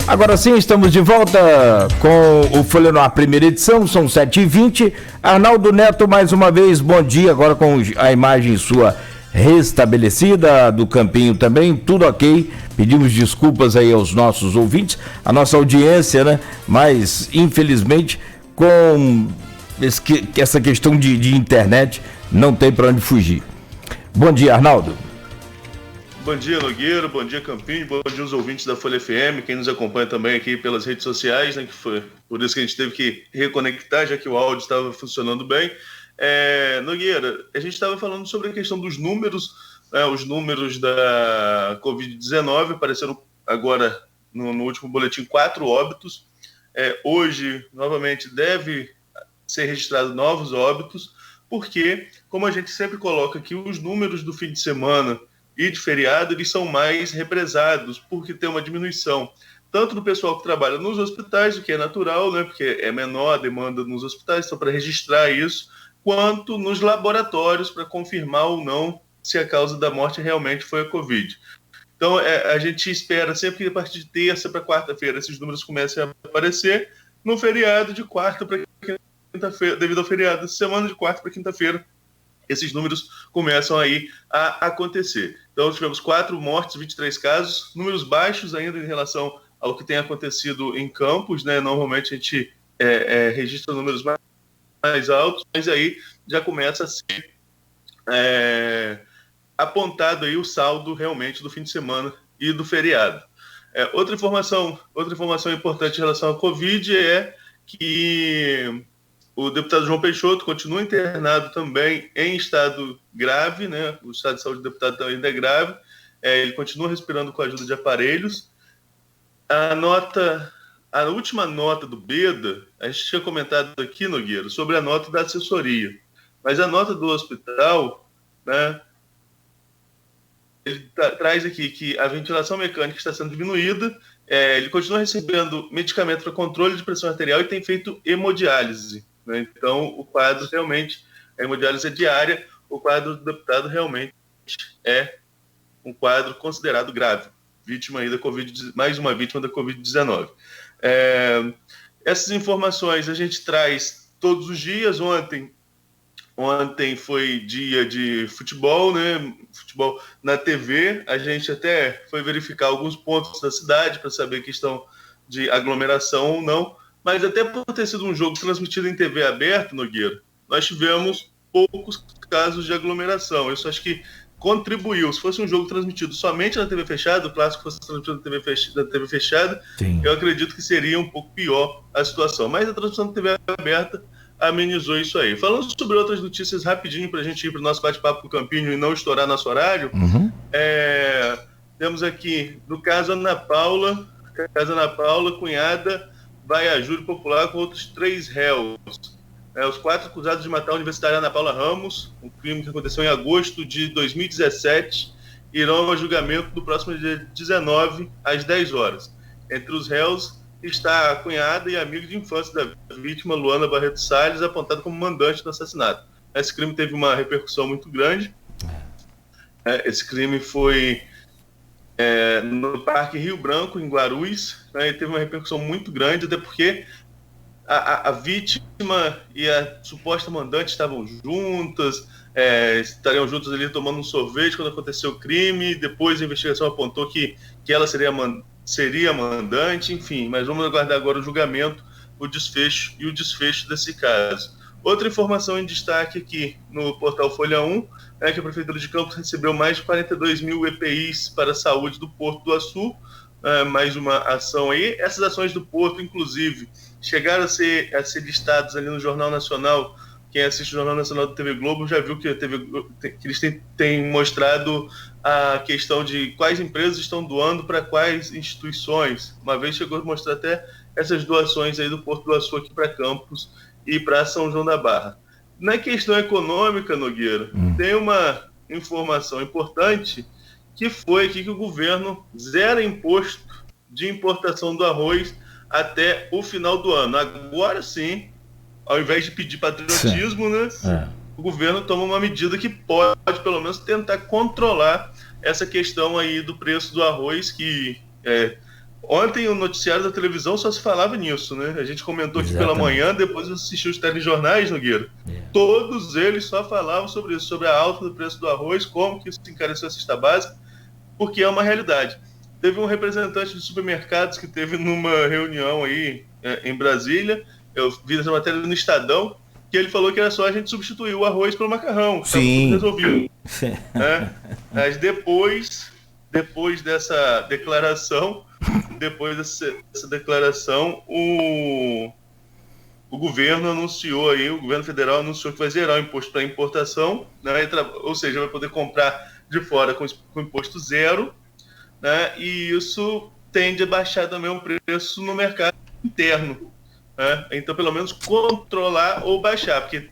Agora sim, estamos de volta com o Folha no Ar, primeira edição, são 7h20. Arnaldo Neto, mais uma vez, bom dia, agora com a imagem sua restabelecida, do Campinho também, tudo ok. Pedimos desculpas aí aos nossos ouvintes, a nossa audiência, né? Mas, infelizmente, com essa questão de internet, não tem para onde fugir. Bom dia, Arnaldo. Bom dia, Nogueira, bom dia, Campinho, bom dia aos ouvintes da Folha FM, quem nos acompanha também aqui pelas redes sociais, né, que foi por isso que a gente teve que reconectar, já que o áudio estava funcionando bem. Nogueira, a gente estava falando sobre a questão dos números, os números da Covid-19, apareceram agora no último boletim 4 óbitos. Hoje, novamente, deve ser registrado novos óbitos, porque, como a gente sempre coloca aqui, os números do fim de semana e de feriado, eles são mais represados, porque tem uma diminuição, tanto do pessoal que trabalha nos hospitais, o que é natural, né, porque é menor a demanda nos hospitais, então para registrar isso, quanto nos laboratórios, para confirmar ou não se a causa da morte realmente foi a Covid. Então, a gente espera sempre que a partir de terça para quarta-feira esses números comecem a aparecer, no feriado de quarta para quinta-feira, devido ao feriado de semana de quarta para quinta-feira, esses números começam aí a acontecer. Então, tivemos 4 mortes, 23 casos, números baixos ainda em relação ao que tem acontecido em Campos, né? Normalmente a gente registra números mais altos, mas aí já começa a ser apontado aí o saldo realmente do fim de semana e do feriado. Outra informação importante em relação à Covid é que o deputado João Peixoto continua internado também em estado grave, né? O estado de saúde do deputado ainda é grave. Ele continua respirando com a ajuda de aparelhos. A última nota do BEDA, a gente tinha comentado aqui, Nogueira, sobre a nota da assessoria. Mas a nota do hospital, né? Ele traz aqui que a ventilação mecânica está sendo diminuída, ele continua recebendo medicamento para controle de pressão arterial e tem feito hemodiálise. Então, o quadro realmente, a hemodiálise é diária, o quadro do deputado realmente é um quadro considerado grave, vítima aí da Covid, mais uma vítima da Covid-19. Essas informações a gente traz todos os dias. Ontem foi dia de futebol, né? Futebol na TV, a gente até foi verificar alguns pontos da cidade para saber questão de aglomeração ou não. Mas até por ter sido um jogo transmitido em TV aberta, Nogueira, nós tivemos poucos casos de aglomeração. Isso acho que contribuiu. Se fosse um jogo transmitido somente na TV fechada, o clássico fosse transmitido na TV fechada, sim, eu acredito que seria um pouco pior a situação. Mas a transmissão da TV aberta amenizou isso aí. Falando sobre outras notícias rapidinho para a gente ir para o nosso bate-papo com o Campinho e não estourar nosso horário, temos aqui, no caso Ana Paula, cunhada, vai a júri popular com outros 3 réus. Os 4 acusados de matar a universitária Ana Paula Ramos, um crime que aconteceu em agosto de 2017, irão ao julgamento do próximo dia 19, às 10 horas. Entre os réus está a cunhada e amiga de infância da vítima, Luana Barreto Salles, apontada como mandante do assassinato. Esse crime teve uma repercussão muito grande. Esse crime foi no Parque Rio Branco, em Guarulhos, né, e teve uma repercussão muito grande, até porque a vítima e a suposta mandante estavam juntas, estariam juntas ali tomando um sorvete quando aconteceu o crime. Depois a investigação apontou que ela seria mandante, enfim, mas vamos aguardar agora o julgamento, o desfecho desse caso. Outra informação em destaque aqui no portal Folha 1 é que a Prefeitura de Campos recebeu mais de 42 mil EPIs para a saúde do Porto do Açu, mais uma ação aí. Essas ações do Porto, inclusive, chegaram a ser listados ali no Jornal Nacional. Quem assiste o Jornal Nacional da TV Globo já viu que eles têm mostrado a questão de quais empresas estão doando para quais instituições. Uma vez chegou a mostrar até essas doações aí do Porto do Açu aqui para Campos e para São João da Barra. Na questão econômica, Nogueira, tem uma informação importante, que foi aqui que o governo zera imposto de importação do arroz até o final do ano. Agora sim, ao invés de pedir patriotismo, né, o governo toma uma medida que pode, pelo menos, tentar controlar essa questão aí do preço do arroz, que Ontem o noticiário da televisão só se falava nisso, né? A gente comentou aqui pela manhã, depois assistiu os telejornais, Nogueira. Todos eles só falavam sobre isso, sobre a alta do preço do arroz, como que isso encareceu a cesta básica, porque é uma realidade. Teve um representante de supermercados que teve numa reunião aí em Brasília, eu vi essa matéria no Estadão, que ele falou que era só a gente substituir o arroz pelo macarrão. Sim. Resolvido. Mas depois dessa declaração, o governo anunciou aí, o governo federal anunciou que vai zerar o imposto para importação, né? Ou seja, vai poder comprar de fora com imposto zero, né? E isso tende a baixar também o preço no mercado interno, né? Então, pelo menos controlar ou baixar, porque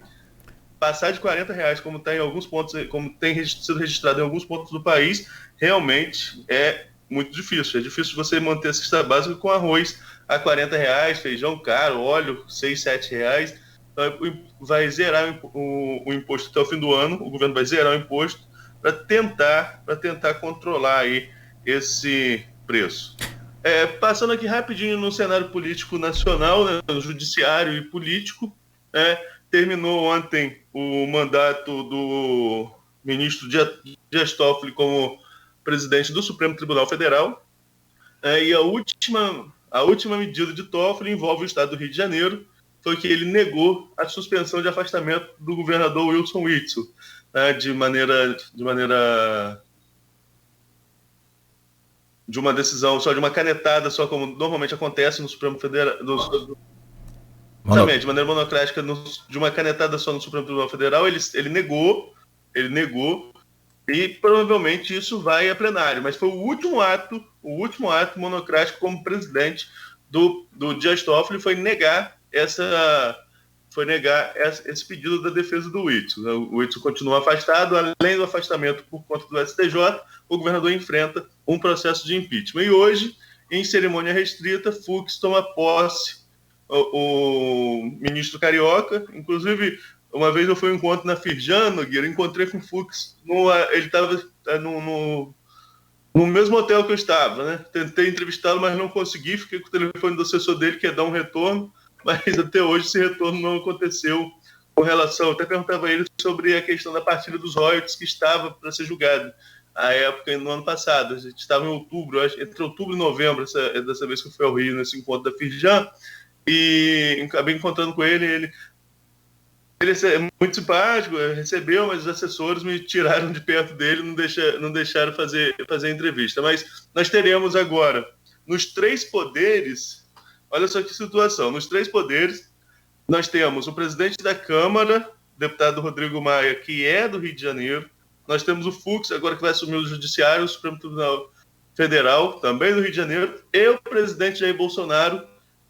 passar de R$40, como está em alguns pontos, como tem sido registrado em alguns pontos do país, realmente é muito difícil. É difícil você manter a cesta básica com arroz a R$40, feijão caro, óleo R$6, R$7. Então, vai zerar o imposto até o fim do ano. O governo vai zerar o imposto para tentar controlar aí esse preço. Passando aqui rapidinho no cenário político nacional, né, no judiciário e político, terminou ontem o mandato do ministro Dias Toffoli como presidente do Supremo Tribunal Federal, e a última medida de Toffoli envolve o estado do Rio de Janeiro, foi que ele negou a suspensão de afastamento do governador Wilson Witzel, de uma decisão só, de uma canetada só, como normalmente acontece no Supremo Federal, de maneira monocrática, de uma canetada só no Supremo Tribunal Federal. Ele negou, e provavelmente isso vai a plenário, mas foi o último ato monocrático como presidente do Dias Toffoli, foi negar esse pedido da defesa do Witzel. O Witzel continua afastado, além do afastamento por conta do STJ, o governador enfrenta um processo de impeachment. E hoje, em cerimônia restrita, Fux toma posse, o ministro carioca. Inclusive, uma vez eu fui a um encontro na Firjan, Nogueira, encontrei com o Fux, ele estava no mesmo hotel que eu estava, né? Tentei entrevistá-lo, mas não consegui, fiquei com o telefone do assessor dele, que ia dar um retorno, mas até hoje esse retorno não aconteceu com relação. Eu até perguntava a ele sobre a questão da partilha dos royalties que estava para ser julgada à época, no ano passado. A gente estava em outubro, entre outubro e novembro, dessa vez que eu fui ao Rio, nesse encontro da Firjan, e acabei encontrando com ele é muito simpático, recebeu, mas os assessores me tiraram de perto dele, não deixaram fazer a entrevista. Mas nós teremos agora, nos três poderes, olha só que situação, nos três poderes, nós temos o presidente da Câmara, deputado Rodrigo Maia, que é do Rio de Janeiro, nós temos o Fux, agora que vai assumir o Judiciário, o Supremo Tribunal Federal, também do Rio de Janeiro, e o presidente Jair Bolsonaro,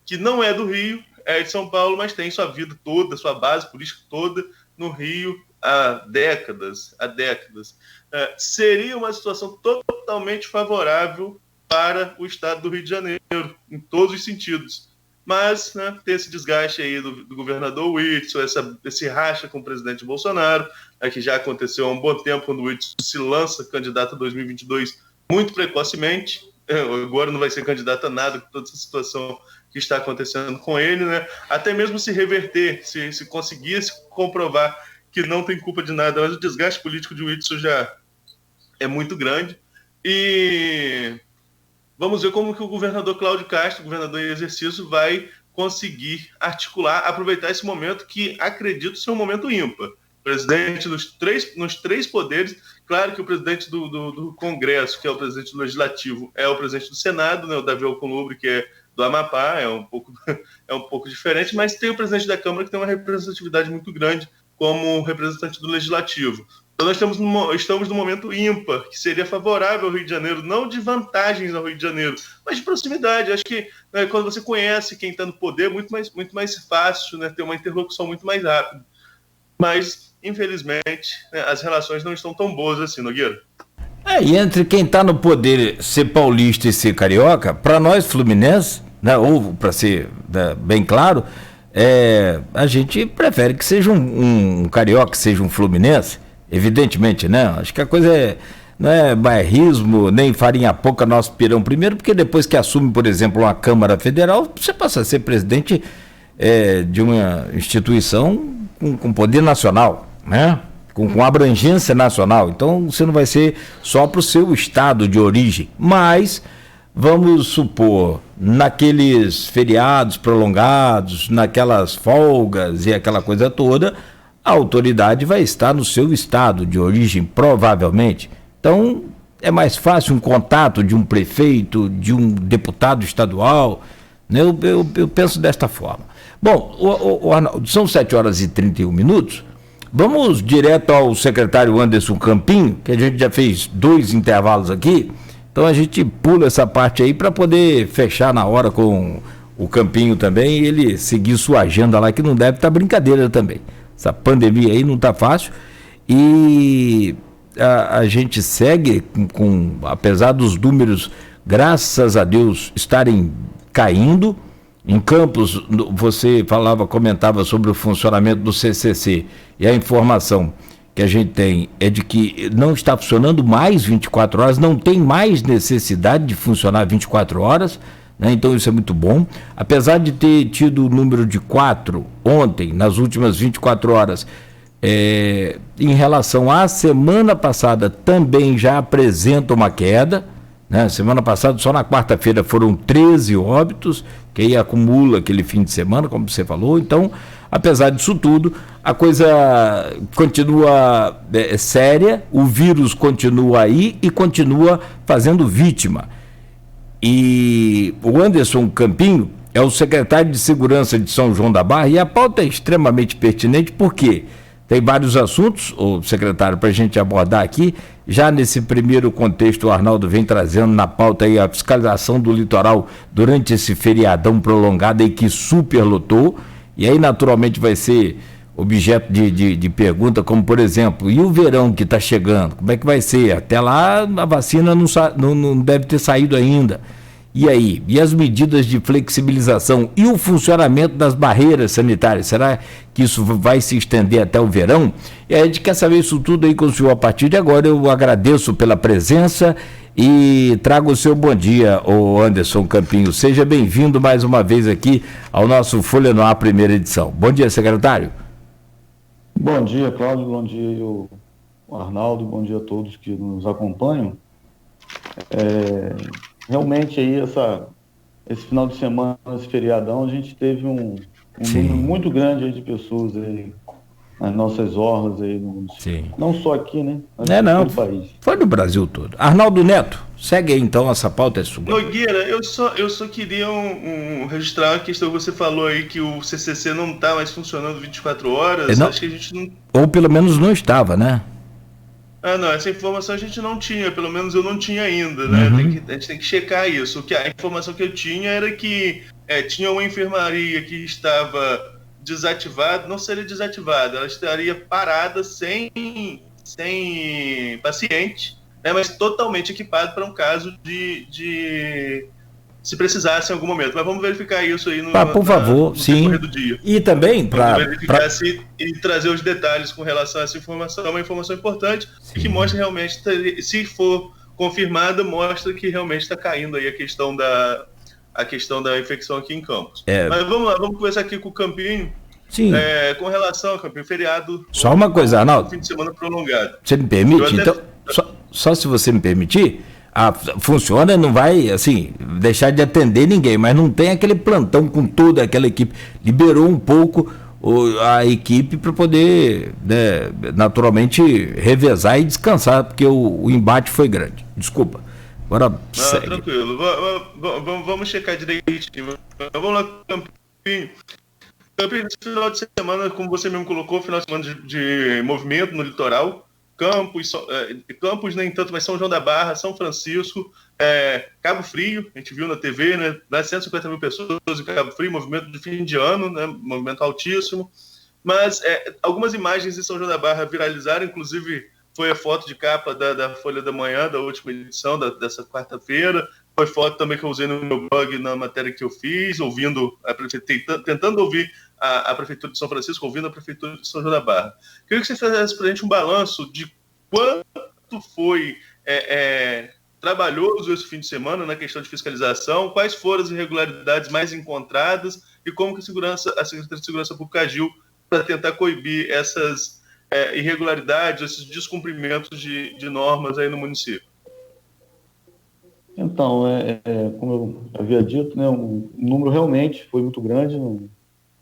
que não é do Rio, é de São Paulo, mas tem sua vida toda, sua base política toda no Rio há décadas. Seria uma situação totalmente favorável para o estado do Rio de Janeiro, em todos os sentidos. Mas, né, tem esse desgaste aí do governador Witzel, esse racha com o presidente Bolsonaro, que já aconteceu há um bom tempo, quando o Witzel se lança candidato a 2022 muito precocemente. Agora não vai ser candidato a nada com toda essa situação que está acontecendo com ele, né? Até mesmo se reverter, se conseguisse comprovar que não tem culpa de nada, mas o desgaste político de Witzel já é muito grande. E vamos ver como que o governador Cláudio Castro, governador em exercício, vai conseguir articular, aproveitar esse momento que acredito ser um momento ímpar. Presidente nos três poderes. Claro que o presidente do Congresso, que é o presidente do Legislativo, é o presidente do Senado, né, o Davi Alcolumbre, que é do Amapá, é um pouco diferente, mas tem o presidente da Câmara, que tem uma representatividade muito grande como representante do Legislativo. Então nós estamos num momento ímpar, que seria favorável ao Rio de Janeiro, não de vantagens ao Rio de Janeiro, mas de proximidade. Acho que, né, quando você conhece quem está no poder, é muito mais fácil, né, ter uma interlocução muito mais rápida. Mas, infelizmente, né, as relações não estão tão boas assim, Nogueira. E entre quem está no poder ser paulista e ser carioca, para nós fluminenses, né, ou para ser, né, bem claro, a gente prefere que seja um carioca, que seja um fluminense, evidentemente, né? Acho que a coisa não é bairrismo, nem farinha pouca nosso pirão primeiro, porque depois que assume, por exemplo, uma Câmara Federal, você passa a ser presidente de uma instituição com poder nacional, né? Com abrangência nacional. Então você não vai ser só para o seu estado de origem, mas vamos supor, naqueles feriados prolongados, naquelas folgas e aquela coisa toda, a autoridade vai estar no seu estado de origem, provavelmente. Então é mais fácil um contato de um prefeito, de um deputado estadual, né? Eu penso desta forma. Bom, Arnaldo, são 7h31. Vamos direto ao secretário Anderson Campinho, que a gente já fez 2 intervalos aqui, então a gente pula essa parte aí para poder fechar na hora com o Campinho também e ele seguir sua agenda lá, que não deve estar brincadeira também. Essa pandemia aí não está fácil e a gente segue apesar dos números, graças a Deus, estarem caindo. Em Campos, você comentava sobre o funcionamento do CCC e a informação que a gente tem é de que não está funcionando mais 24 horas, não tem mais necessidade de funcionar 24 horas, né? Então isso é muito bom. Apesar de ter tido o número de 4 ontem, nas últimas 24 horas, em relação à semana passada, também já apresenta uma queda, né? Semana passada, só na quarta-feira, foram 13 óbitos, que aí acumula aquele fim de semana, como você falou. Então, apesar disso tudo, a coisa continua séria, o vírus continua aí e continua fazendo vítima. E o Anderson Campinho é o secretário de Segurança de São João da Barra, e a pauta é extremamente pertinente porque tem vários assuntos, o secretário, para a gente abordar aqui. Já nesse primeiro contexto, o Arnaldo vem trazendo na pauta aí a fiscalização do litoral durante esse feriadão prolongado aí que superlotou, e aí naturalmente vai ser objeto de pergunta, como por exemplo, e o verão que está chegando, como é que vai ser? Até lá a vacina não deve ter saído ainda. E aí? E as medidas de flexibilização e o funcionamento das barreiras sanitárias? Será que isso vai se estender até o verão? E a gente quer saber isso tudo aí com o senhor a partir de agora. Eu agradeço pela presença e trago o seu bom dia, o Anderson Campinho. Seja bem-vindo mais uma vez aqui ao nosso Folha no Ar, primeira edição. Bom dia, secretário. Bom dia, Cláudio. Bom dia, o Arnaldo. Bom dia a todos que nos acompanham. Realmente aí esse final de semana, esse feriadão, a gente teve um número muito grande aí de pessoas aí nas nossas orlas aí, não só aqui, né? Mas no país. Foi no Brasil todo. Arnaldo Neto, segue aí então, essa pauta é sua. Nogueira, eu só queria registrar uma questão que você falou aí, que o CCC não está mais funcionando 24 horas. Acho que a gente não... Ou pelo menos não estava, né? Não, essa informação a gente não tinha, pelo menos eu não tinha ainda, né? Uhum. A gente tem que checar isso. A informação que eu tinha era que tinha uma enfermaria que estava desativada, não seria desativada, ela estaria parada sem paciente, né? Mas totalmente equipada para um caso de se precisasse em algum momento. Mas vamos verificar isso aí por favor, sim. decorrer do dia. E também para verificar e trazer os detalhes com relação a essa informação. É uma informação importante, sim, que mostra realmente, se for confirmada, mostra que realmente está caindo aí a questão da infecção aqui em Campos. Mas vamos lá, vamos conversar aqui com o Campinho. Sim. Com relação ao Campinho, feriado. Só uma coisa, Arnaldo. Fim de semana prolongado. Você me permite? Então, só se você me permitir. Funciona, não vai, assim, deixar de atender ninguém, mas não tem aquele plantão com toda aquela equipe. Liberou um pouco a equipe para poder, né, naturalmente, revezar e descansar, porque o embate foi grande. Desculpa. Agora segue. Tranquilo. Vamos checar direitinho. Vamos lá, Campinho. Campinho, esse final de semana, como você mesmo colocou, final de semana de movimento no litoral. Campos nem tanto, mas São João da Barra, São Francisco, Cabo Frio, a gente viu na TV, né, 150 mil pessoas em Cabo Frio, movimento de fim de ano, né, movimento altíssimo, mas algumas imagens de São João da Barra viralizaram, inclusive foi a foto de capa da Folha da Manhã, da última edição dessa quarta-feira, foi foto também que eu usei no meu blog na matéria que eu fiz, tentando ouvir a Prefeitura de São Francisco, ouvindo a Prefeitura de São João da Barra. Queria que você fizesse para a gente um balanço de quanto foi trabalhoso esse fim de semana na questão de fiscalização? Quais foram as irregularidades mais encontradas e como que a Secretaria de Segurança Pública agiu para tentar coibir essas irregularidades, esses descumprimentos de normas aí no município? Então, como eu havia dito, né, o número realmente foi muito grande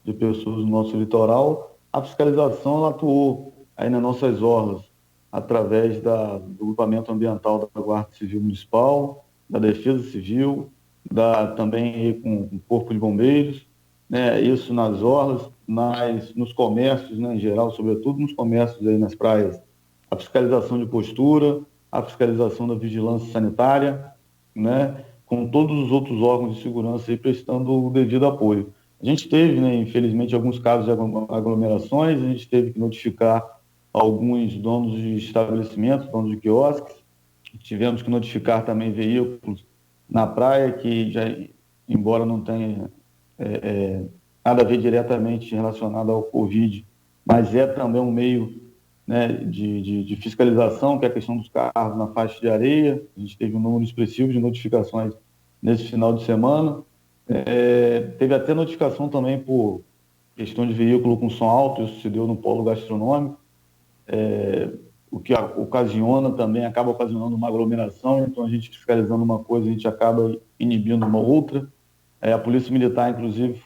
de pessoas no nosso litoral. A fiscalização ela atuou aí nas nossas orlas, através do grupamento ambiental da Guarda Civil Municipal, da Defesa Civil, também aí com o Corpo de Bombeiros, né, isso nas orlas, nos comércios, né, em geral, sobretudo nos comércios aí nas praias, a fiscalização de postura, a fiscalização da vigilância sanitária, né, com todos os outros órgãos de segurança aí prestando o devido apoio. A gente teve, né, infelizmente, alguns casos de aglomerações, a gente teve que notificar alguns donos de estabelecimentos, donos de quiosques, tivemos que notificar também veículos na praia que, já, embora não tenha nada a ver diretamente relacionado ao Covid, mas é também um meio, né, de fiscalização, que é a questão dos carros na faixa de areia. A gente teve um número expressivo de notificações nesse final de semana. Teve até notificação também por questão de veículo com som alto, isso se deu no polo gastronômico, o que acaba ocasionando uma aglomeração. Então a gente fiscalizando uma coisa, a gente acaba inibindo uma outra. A Polícia Militar, inclusive,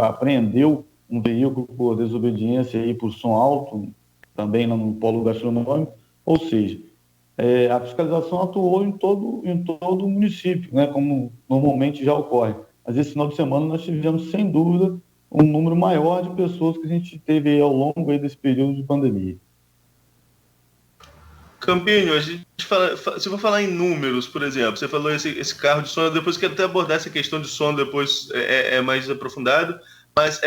apreendeu um veículo por desobediência e por som alto, também no polo gastronômico. Ou seja, a fiscalização atuou em todo o município, né, como normalmente já ocorre. Mas esse final de semana nós tivemos, sem dúvida, um número maior de pessoas que a gente teve aí ao longo aí desse período de pandemia. Campinho, a gente se eu for falar em números, por exemplo, você falou esse carro de som, depois eu quero até abordar essa questão de som depois mais aprofundado, mas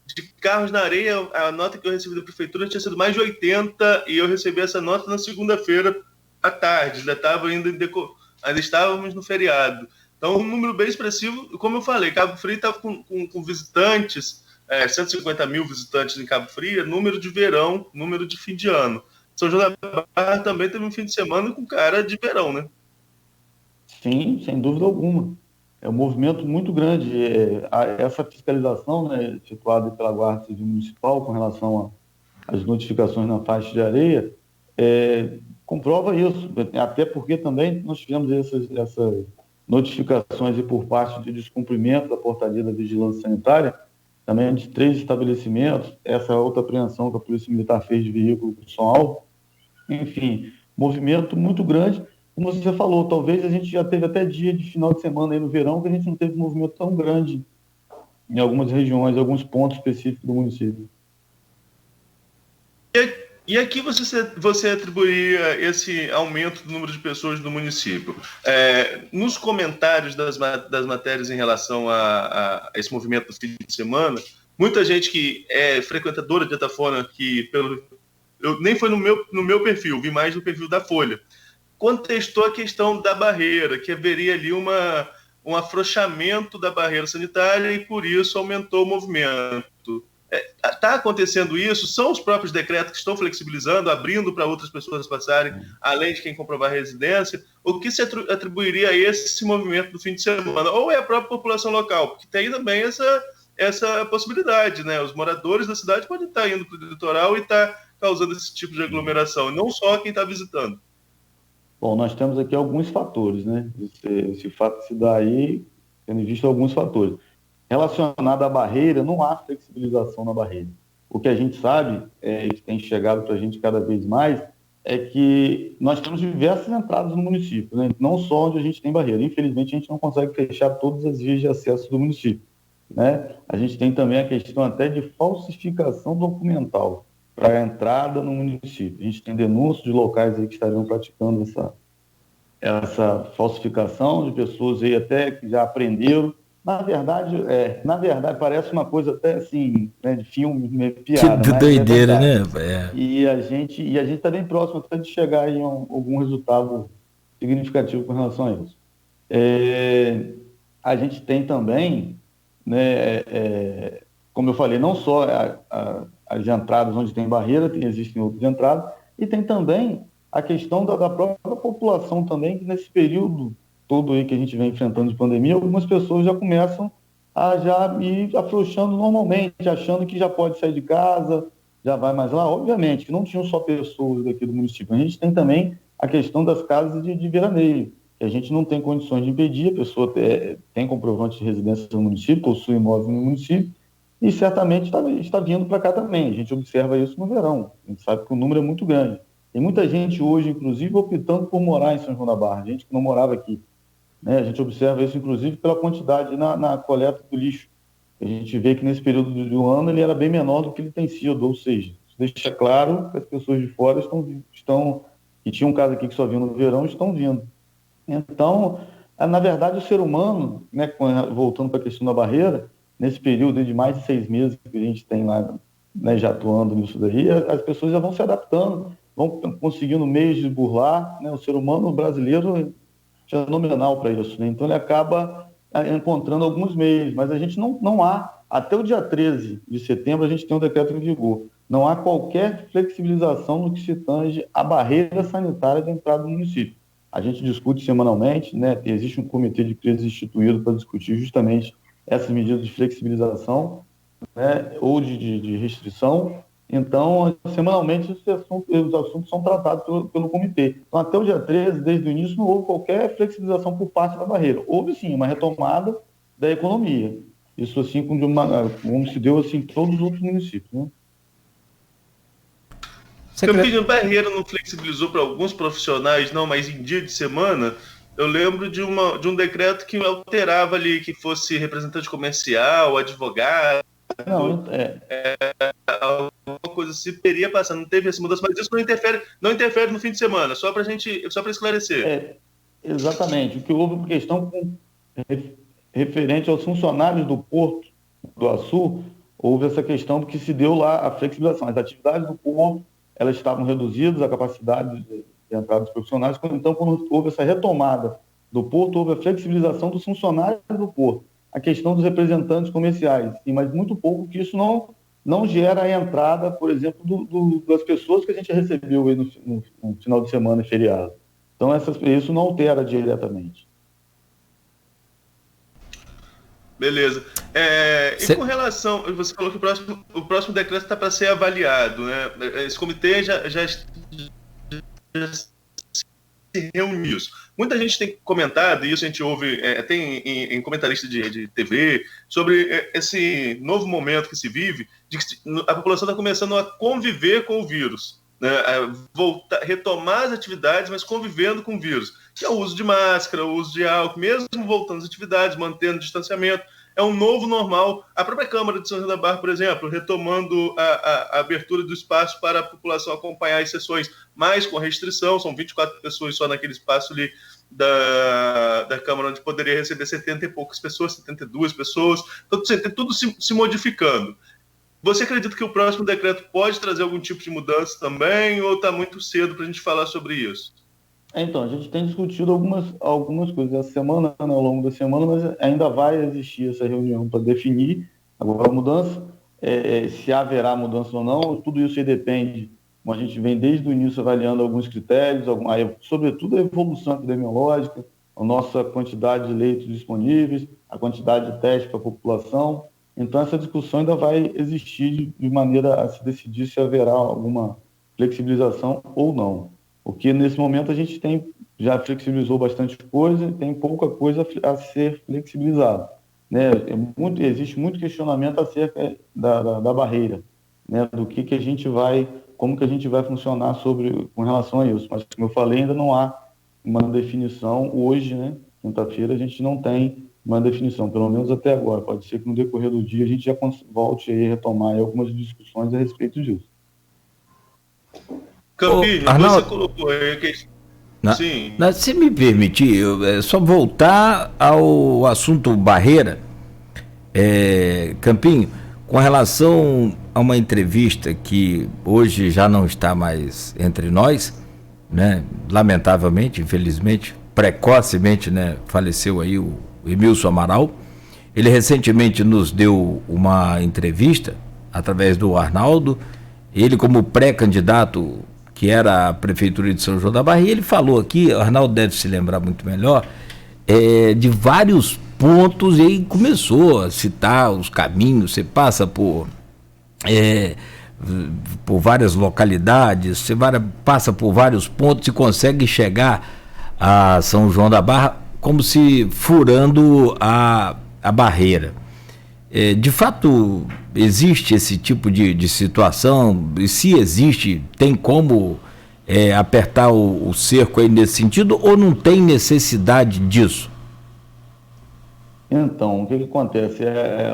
de carros na areia, a nota que eu recebi da prefeitura tinha sido mais de 80 e eu recebi essa nota na segunda-feira à tarde, ainda estávamos no feriado. Então, um número bem expressivo. Como eu falei, Cabo Frio estava com visitantes, 150 mil visitantes em Cabo Frio, número de verão, número de fim de ano. São João da Barra também teve um fim de semana com cara de verão, né? Sim, sem dúvida alguma. É um movimento muito grande. Essa fiscalização, né, efetuada pela Guarda Civil Municipal com relação às notificações na faixa de areia, comprova isso. Até porque também nós tivemos essas notificações e por parte de descumprimento da portaria da vigilância sanitária, também de 3 estabelecimentos, essa outra apreensão que a Polícia Militar fez de veículo com som alto. Enfim, movimento muito grande. Como você já falou, talvez a gente já teve até dia de final de semana aí no verão que a gente não teve um movimento tão grande em algumas regiões, em alguns pontos específicos do município. E aqui você atribuiria esse aumento do número de pessoas no município? Nos comentários das matérias em relação a esse movimento do fim de semana, muita gente que é frequentadora de Atafona, que nem foi no meu perfil, vi mais no perfil da Folha, contestou a questão da barreira, que haveria ali um afrouxamento da barreira sanitária e por isso aumentou o movimento. Está acontecendo isso? São os próprios decretos que estão flexibilizando, abrindo para outras pessoas passarem, além de quem comprovar residência? O que se atribuiria a esse movimento do fim de semana? Ou é a própria população local? Porque tem também essa possibilidade, né? Os moradores da cidade podem estar indo para o litoral e estar causando esse tipo de aglomeração, e não só quem está visitando. Bom, nós temos aqui alguns fatores, né? Esse fato se dá aí, tendo visto alguns fatores. Relacionado à barreira, não há flexibilização na barreira. O que a gente sabe, que tem chegado para a gente cada vez mais, é que nós temos diversas entradas no município, né? Não só onde a gente tem barreira. Infelizmente, a gente não consegue fechar todas as vias de acesso do município, né? A gente tem também a questão até de falsificação documental para a entrada no município. A gente tem denúncias de locais aí que estariam praticando essa falsificação, de pessoas aí até que já aprenderam. Na verdade, parece uma coisa até assim, né, de filme, meio piada. Que doideira, né? E a gente está bem próximo até de chegar em algum resultado significativo com relação a isso. A gente tem também, né, como eu falei, não só as entradas onde tem barreira, existem outras entradas, e tem também a questão da própria população também, que nesse período todo aí que a gente vem enfrentando de pandemia, algumas pessoas já começam a já ir afrouxando normalmente, achando que já pode sair de casa, já vai mais lá. Obviamente que não tinham só pessoas daqui do município, a gente tem também a questão das casas de veraneio, que a gente não tem condições de impedir, a pessoa tem comprovante de residência no município, possui imóvel no município, e certamente está vindo para cá também. A gente observa isso no verão, a gente sabe que o número é muito grande. Tem muita gente hoje, inclusive, optando por morar em São João da Barra, gente que não morava aqui. Né? A gente observa isso, inclusive, pela quantidade na coleta do lixo. A gente vê que nesse período do ano ele era bem menor do que ele tem sido, ou seja, isso deixa claro que as pessoas de fora estão que tinham casa aqui que só vinham no verão, estão vindo. Então, na verdade, o ser humano, né, voltando para a questão da barreira, nesse período de mais de 6 meses que a gente tem lá, né, já atuando nisso daí, as pessoas já vão se adaptando, vão conseguindo meios de burlar, né? O ser humano brasileiro é fenomenal para isso, né? Então ele acaba encontrando alguns meios, mas a gente não há, até o dia 13 de setembro a gente tem um decreto em vigor, não há qualquer flexibilização no que se tange à barreira sanitária de entrada do município. A gente discute semanalmente, né? Existe um comitê de crise instituído para discutir justamente essas medidas de flexibilização, né? Ou de restrição. Então, semanalmente, os assuntos são tratados pelo comitê. Então, até o dia 13, desde o início, não houve qualquer flexibilização por parte da barreira. Houve, sim, uma retomada da economia. Isso, assim, como se deu assim, em todos os outros municípios, né? Campinho, Barreira não flexibilizou para alguns profissionais, não, mas em dia de semana, eu lembro de um decreto que alterava ali, que fosse representante comercial, advogado, alguma coisa assim, teria passado, não teve essa mudança, mas isso não interfere no fim de semana, só para esclarecer. Exatamente, o que houve uma questão referente aos funcionários do Porto do Açu, houve essa questão porque se deu lá a flexibilização, as atividades do Porto, elas estavam reduzidas, a capacidade de entrada dos profissionais, então quando houve essa retomada do Porto, houve a flexibilização dos funcionários do Porto, a questão dos representantes comerciais, sim, mas muito pouco que isso não gera a entrada, por exemplo, das pessoas que a gente recebeu aí no final de semana e feriado. Então, isso não altera diretamente. Beleza. E com relação, você falou que o próximo decreto está para ser avaliado, né? Esse comitê já se reuniu. Muita gente tem comentado, e isso a gente ouve, tem em comentarista de TV, sobre esse novo momento que se vive, de que a população está começando a conviver com o vírus, né? Retomar as atividades, mas convivendo com o vírus, que é o uso de máscara, o uso de álcool, mesmo voltando às atividades, mantendo o distanciamento. É um novo normal. A própria Câmara de São João da Barra, por exemplo, retomando a abertura do espaço para a população acompanhar as sessões, mas com restrição, são 24 pessoas só naquele espaço ali da Câmara, onde poderia receber 70 e poucas pessoas, 72 pessoas. Então, tem tudo se modificando. Você acredita que o próximo decreto pode trazer algum tipo de mudança também, ou está muito cedo para a gente falar sobre isso? Então, a gente tem discutido algumas coisas essa semana, né, ao longo da semana, mas ainda vai existir essa reunião para definir agora a mudança, se haverá mudança ou não. Tudo isso aí depende, como a gente vem desde o início avaliando alguns critérios, sobretudo a evolução epidemiológica, a nossa quantidade de leitos disponíveis, a quantidade de testes para a população. Então, essa discussão ainda vai existir de maneira a se decidir se haverá alguma flexibilização ou não. Porque nesse momento a gente já flexibilizou bastante coisa e tem pouca coisa a ser flexibilizada, né? Existe muito questionamento acerca da barreira, né? Do que a gente como que a gente vai funcionar com relação a isso. Mas, como eu falei, ainda não há uma definição hoje, né? Quinta-feira a gente não tem uma definição, pelo menos até agora. Pode ser que no decorrer do dia a gente já volte a retomar algumas discussões a respeito disso. Campinho, Arnaldo, você colocou aí que... Sim. Se me permitir, só voltar ao assunto barreira, Campinho, com relação a uma entrevista que hoje já não está mais entre nós, né? Lamentavelmente, infelizmente, precocemente, né? Faleceu aí o Emilson Amaral. Ele recentemente nos deu uma entrevista através do Arnaldo, ele como pré-candidato que era a Prefeitura de São João da Barra, e ele falou aqui, o Arnaldo deve se lembrar muito melhor, de vários pontos, e aí começou a citar os caminhos. Você passa por várias localidades, você passa por vários pontos e consegue chegar a São João da Barra como se furando a barreira. De fato, existe esse tipo de situação? E se existe, tem como apertar o cerco aí nesse sentido, ou não tem necessidade disso? Então, o que acontece?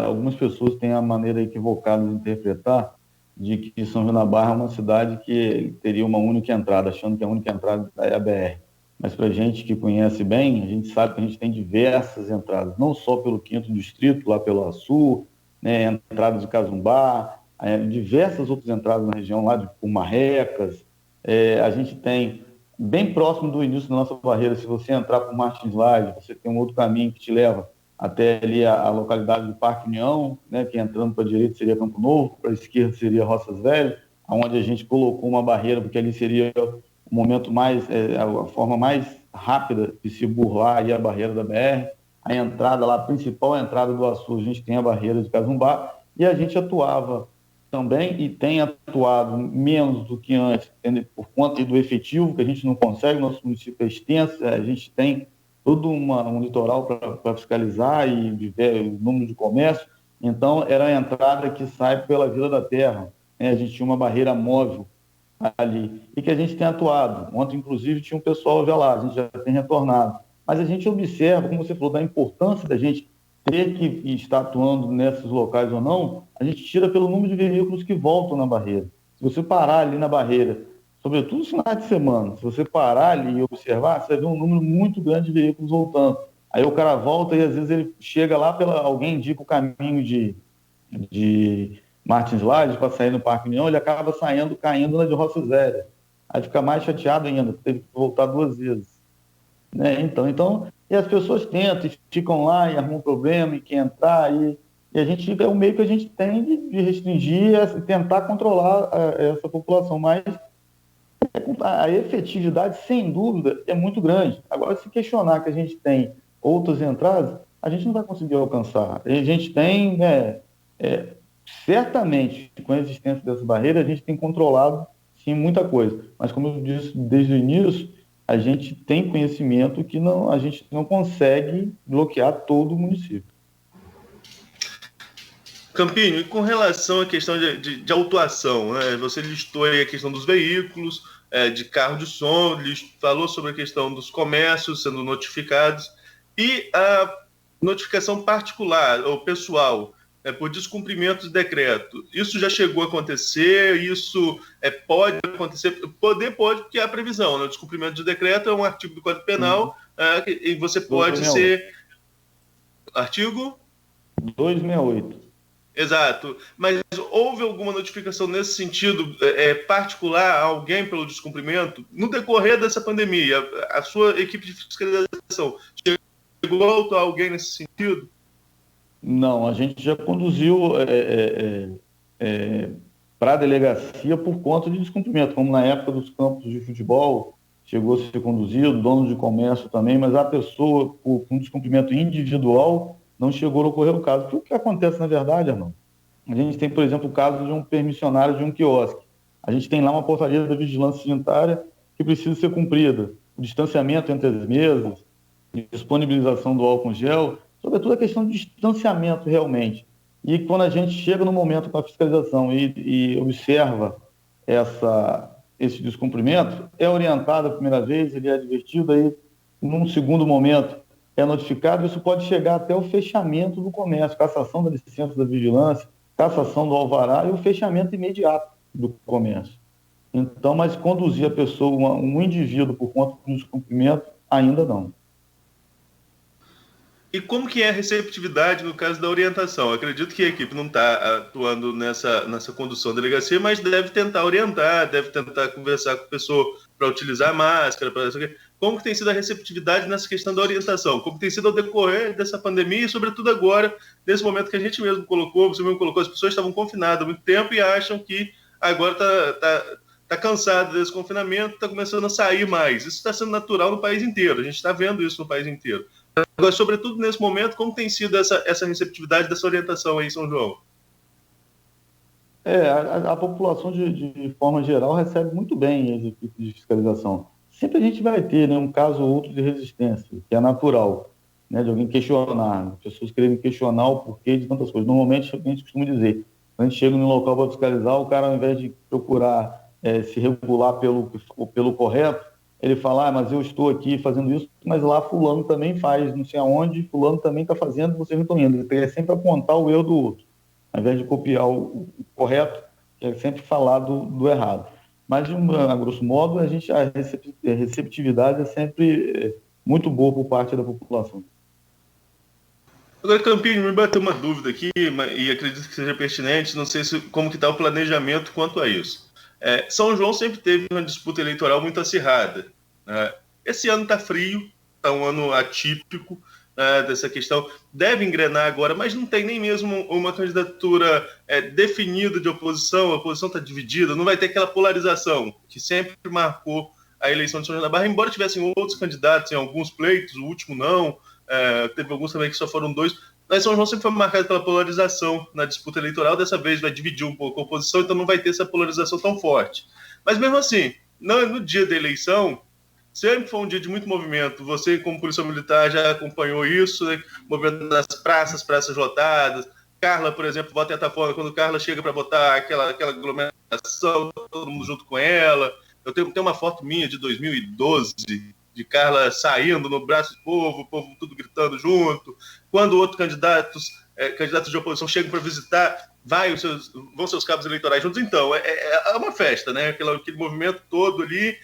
Algumas pessoas têm a maneira equivocada de interpretar de que São João da Barra é uma cidade que teria uma única entrada, achando que a única entrada é a BR. Mas para a gente que conhece bem, a gente sabe que a gente tem diversas entradas, não só pelo 5º Distrito, lá pelo Açu, né, entrada de Cazumbá, diversas outras entradas na região lá de Marrecas. A gente tem, bem próximo do início da nossa barreira, se você entrar por Martins Laje, você tem um outro caminho que te leva até ali a localidade do Parque União, né, que entrando para a direita seria Campo Novo, para a esquerda seria Roças Velhas, onde a gente colocou uma barreira, porque ali seria o momento mais, a forma mais rápida de se burlar aí a barreira da BR. A entrada lá, a principal entrada do Açu, a gente tem a barreira de Cazumbá, e a gente atuava também, e tem atuado menos do que antes, por conta do efetivo, que a gente não consegue, nosso município é extenso, a gente tem todo um litoral para fiscalizar e ver o número de comércio. Então, era a entrada que sai pela Vila da Terra, né? A gente tinha uma barreira móvel ali, e que a gente tem atuado. Ontem, inclusive, tinha um pessoal já lá, a gente já tem retornado. Mas a gente observa, como você falou, da importância da gente ter que estar atuando nesses locais ou não, a gente tira pelo número de veículos que voltam na barreira. Se você parar ali na barreira, sobretudo nos finais de semana, se você parar ali e observar, você vai ver um número muito grande de veículos voltando. Aí o cara volta e às vezes ele chega lá, alguém indica o caminho de Martins Laje para sair no Parque União, ele acaba caindo na de Roças Velhas. Aí fica mais chateado ainda, teve que voltar 2 vezes. Né? Então, e as pessoas tentam e ficam lá e arrumam um problema e quer entrar, e a gente, é o meio que a gente tem de restringir e tentar controlar essa população, mas a efetividade, sem dúvida, é muito grande. Agora, se questionar que a gente tem outras entradas, a gente não vai conseguir alcançar. A gente tem, certamente, com a existência dessa barreira, a gente tem controlado, sim, muita coisa. Mas, como eu disse desde o início, a gente tem conhecimento que a gente não consegue bloquear todo o município. Campinho, e com relação à questão de autuação, né? Você listou aí a questão dos veículos, de carro de som, falou sobre a questão dos comércios sendo notificados, e a notificação particular ou pessoal por descumprimento de decreto. Isso já chegou a acontecer? Isso pode acontecer? Pode, porque há previsão, né? O descumprimento de decreto é um artigo do Código Penal, e você pode ser... Artigo? 268. Exato. Mas houve alguma notificação nesse sentido particular a alguém pelo descumprimento? No decorrer dessa pandemia, a sua equipe de fiscalização chegou a autuar alguém nesse sentido? Não, a gente já conduziu para a delegacia por conta de descumprimento, como na época dos campos de futebol, chegou a ser conduzido, dono de comércio também, mas a pessoa, por um descumprimento individual, não chegou a ocorrer o caso. Porque o que acontece, na verdade, Arnaldo? A gente tem, por exemplo, o caso de um permissionário de um quiosque. A gente tem lá uma portaria da vigilância sanitária que precisa ser cumprida. O distanciamento entre as mesas, disponibilização do álcool gel, sobretudo a questão de distanciamento realmente. E quando a gente chega no momento com a fiscalização e observa esse descumprimento, é orientado a primeira vez, ele é advertido, aí num segundo momento é notificado. Isso pode chegar até o fechamento do comércio, cassação da licença da vigilância, cassação do alvará e o fechamento imediato do comércio. Então, mas conduzir a pessoa, um indivíduo por conta do descumprimento, ainda não. E como que é a receptividade no caso da orientação? Eu acredito que a equipe não está atuando nessa condução da delegacia, mas deve tentar orientar, deve tentar conversar com a pessoa para utilizar máscara. Como que tem sido a receptividade nessa questão da orientação? Como tem sido ao decorrer dessa pandemia e, sobretudo, agora, nesse momento que a gente mesmo colocou, você mesmo colocou, as pessoas estavam confinadas há muito tempo e acham que agora está cansado desse confinamento, está começando a sair mais. Isso está sendo natural no país inteiro, a gente está vendo isso no país inteiro. Agora, sobretudo nesse momento, como tem sido essa receptividade dessa orientação aí em São João? A população, de forma geral, recebe muito bem as equipes de fiscalização. Sempre a gente vai ter, né, um caso ou outro de resistência, que é natural, né, de alguém questionar, pessoas querendo questionar o porquê de tantas coisas. Normalmente, a gente costuma dizer, quando a gente chega no local para fiscalizar, o cara, ao invés de procurar se regular pelo correto, ele fala, mas eu estou aqui fazendo isso, mas lá fulano também faz, não sei aonde, fulano também está fazendo, vocês não estão indo. Ele quer sempre apontar o erro do outro, ao invés de copiar o correto, que é sempre falar do errado. Mas, a grosso modo, a receptividade é sempre muito boa por parte da população. Agora, Campinho, me bateu uma dúvida aqui, e acredito que seja pertinente, não sei como que está o planejamento quanto a isso. São João sempre teve uma disputa eleitoral muito acirrada, né? Esse ano está frio, está um ano atípico, né, dessa questão. Deve engrenar agora, mas não tem nem mesmo uma candidatura definida de oposição. A oposição está dividida, não vai ter aquela polarização que sempre marcou a eleição de São João da Barra, embora tivessem outros candidatos em alguns pleitos, o último não, teve alguns também que só foram 2, mas São João sempre foi marcado pela polarização na disputa eleitoral. Dessa vez vai dividir um pouco a oposição, então não vai ter essa polarização tão forte. Mas mesmo assim, no dia da eleição, sempre foi um dia de muito movimento. Você, como policial militar, já acompanhou isso, né? Movimento nas praças lotadas. Carla, por exemplo, vota em Atafona, quando Carla chega para votar, aquela aglomeração, todo mundo junto com ela. Eu tenho uma foto minha de 2012, de Carla saindo no braço do povo, o povo tudo gritando junto. Quando outros candidatos de oposição chegam para visitar, vão seus cabos eleitorais juntos. Então, é uma festa, né? Aquele movimento todo ali.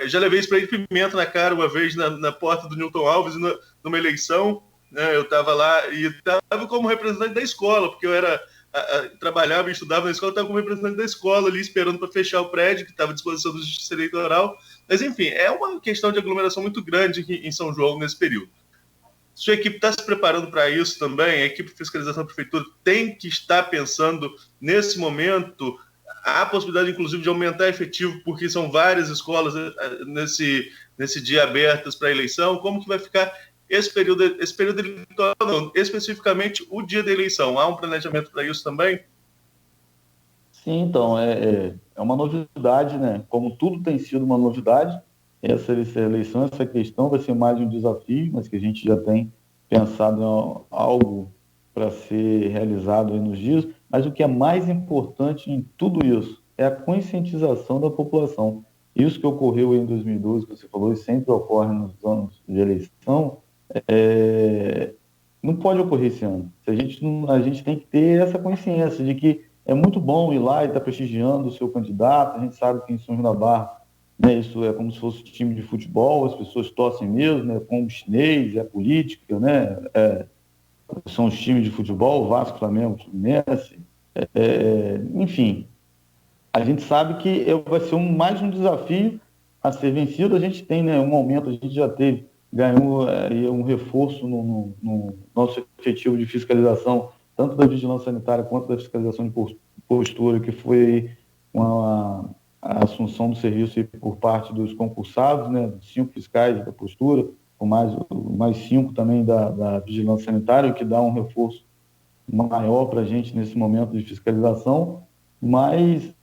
Já levei spray de pimenta na cara uma vez na porta do Newton Alves, numa eleição, né? Eu estava lá e estava como representante da escola, porque eu trabalhava e estudava na escola, estava como representante da escola ali, esperando para fechar o prédio, que estava à disposição da Justiça Eleitoral. Mas, enfim, é uma questão de aglomeração muito grande aqui em São João nesse período. Sua equipe está se preparando para isso também? A equipe de fiscalização da prefeitura tem que estar pensando, nesse momento, a possibilidade, inclusive, de aumentar efetivo, porque são várias escolas nesse dia abertas para a eleição. Como que vai ficar esse período eleitoral, não, especificamente o dia da eleição? Há um planejamento para isso também? Sim, então, é uma novidade, né? Como tudo tem sido uma novidade, essa eleição, essa questão vai ser mais um desafio, mas que a gente já tem pensado em algo para ser realizado aí nos dias. Mas o que é mais importante em tudo isso é a conscientização da população. Isso que ocorreu em 2012, que você falou, e sempre ocorre nos anos de eleição, não pode ocorrer esse ano. A gente tem que ter essa consciência de que é muito bom ir lá e estar prestigiando o seu candidato. A gente sabe que em São João da Barra, né, isso é como se fosse um time de futebol, as pessoas torcem mesmo, né, como o chinês, a política, né, são os times de futebol, Vasco, Flamengo, Fluminense, enfim. A gente sabe que vai ser mais um desafio a ser vencido. A gente tem, né, um aumento, a gente já ganhou um reforço no nosso efetivo de fiscalização, tanto da vigilância sanitária quanto da fiscalização de postura, que foi a assunção do serviço por parte dos concursados, né, 5 fiscais da postura, com mais 5 também da vigilância sanitária, o que dá um reforço maior para a gente nesse momento de fiscalização. Mas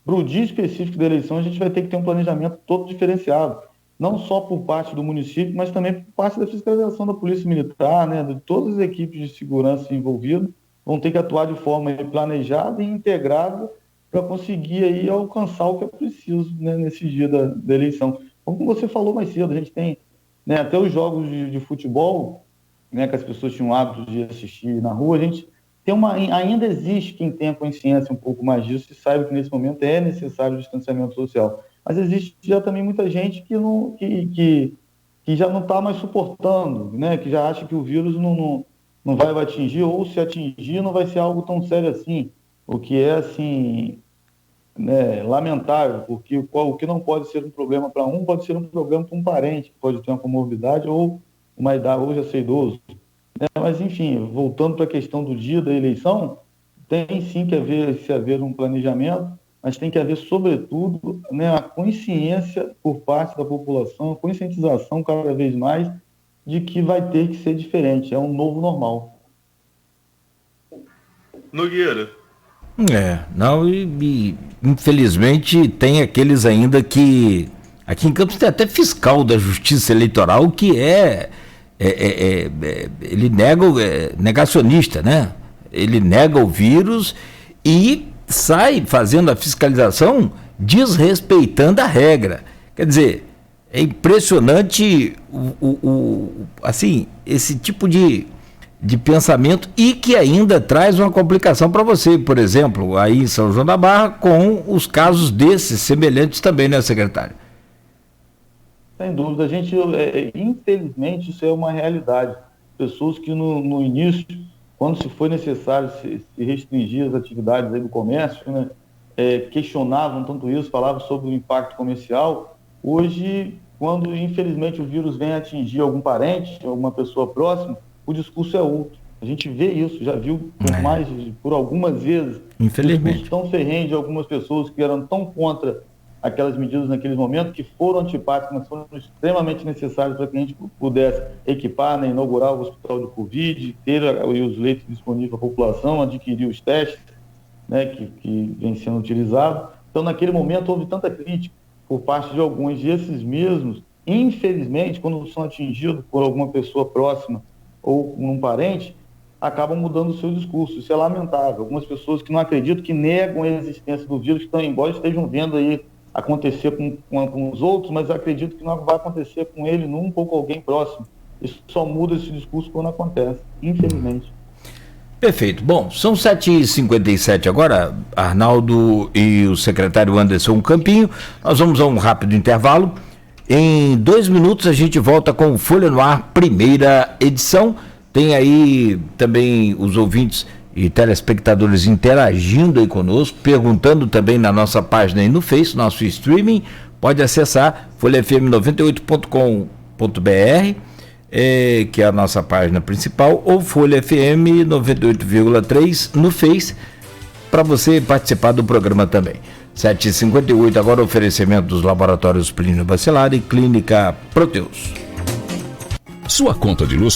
para o dia específico da eleição a gente vai ter que ter um planejamento todo diferenciado, não só por parte do município, mas também por parte da fiscalização da Polícia Militar, né, de todas as equipes de segurança envolvidas, vão ter que atuar de forma planejada e integrada para conseguir aí alcançar o que é preciso, né, nesse dia da eleição. Como você falou mais cedo, a gente tem, né, até os jogos de futebol, né, que as pessoas tinham o hábito de assistir na rua, a gente tem ainda existe quem tenha consciência um pouco mais disso e saiba que nesse momento é necessário o distanciamento social. Mas existe já também muita gente que já não está mais suportando, né, que já acha que o vírus não vai atingir, ou se atingir não vai ser algo tão sério assim, o que é assim, né, lamentável, porque o que não pode ser um problema para um pode ser um problema para um parente, que pode ter uma comorbidade ou uma idade, ou já ser idoso. Mas, enfim, voltando para a questão do dia da eleição, tem sim que haver um planejamento. mas tem que haver, sobretudo, né, a consciência por parte da população, a conscientização cada vez mais de que vai ter que ser diferente, é um novo normal. Nogueira. Não, e infelizmente tem aqueles ainda que... Aqui em Campos tem até fiscal da Justiça Eleitoral que ele nega, negacionista, né? Ele nega o vírus e sai fazendo a fiscalização desrespeitando a regra. Quer dizer, é impressionante assim, esse tipo de pensamento, e que ainda traz uma complicação para você, por exemplo, aí em São João da Barra, com os casos desses semelhantes também, né, secretário? Sem dúvida, infelizmente, isso é uma realidade. Pessoas que no início, quando se foi necessário se restringir as atividades aí do comércio, né, questionavam tanto isso, falavam sobre o impacto comercial. Hoje, quando infelizmente o vírus vem atingir algum parente, alguma pessoa próxima, o discurso é outro. A gente vê isso, já viu por algumas vezes, infelizmente, discurso tão ferrenho de algumas pessoas que eram tão contra aquelas medidas naquele momento, que foram antipáticas, mas foram extremamente necessárias para que a gente pudesse equipar, né, inaugurar o hospital de Covid, ter os leitos disponíveis para a população, adquirir os testes, né, que vem sendo utilizados. Então, naquele momento, houve tanta crítica por parte de alguns, e esses mesmos, infelizmente, quando são atingidos por alguma pessoa próxima ou um parente, acabam mudando o seu discurso. Isso é lamentável. Algumas pessoas que não acreditam, que negam a existência do vírus, que embora estejam vendo aí acontecer com os outros, mas acredito que não vai acontecer com ele nunca ou com alguém próximo. Isso só muda esse discurso quando acontece, infelizmente. Perfeito. Bom, são 7h57 agora, Arnaldo e o secretário Anderson Campinho. Nós vamos a um rápido intervalo. Em 2 minutos a gente volta com o Folha no Ar, primeira edição. Tem aí também os ouvintes e telespectadores interagindo aí conosco, perguntando também na nossa página aí no Face, nosso streaming. Pode acessar folhafm98.com.br, que é a nossa página principal, ou Folha FM 98,3 no Face, para você participar do programa também. 7h58, agora oferecimento dos laboratórios Plínio Bacelar e Clínica Proteus. Sua conta de luz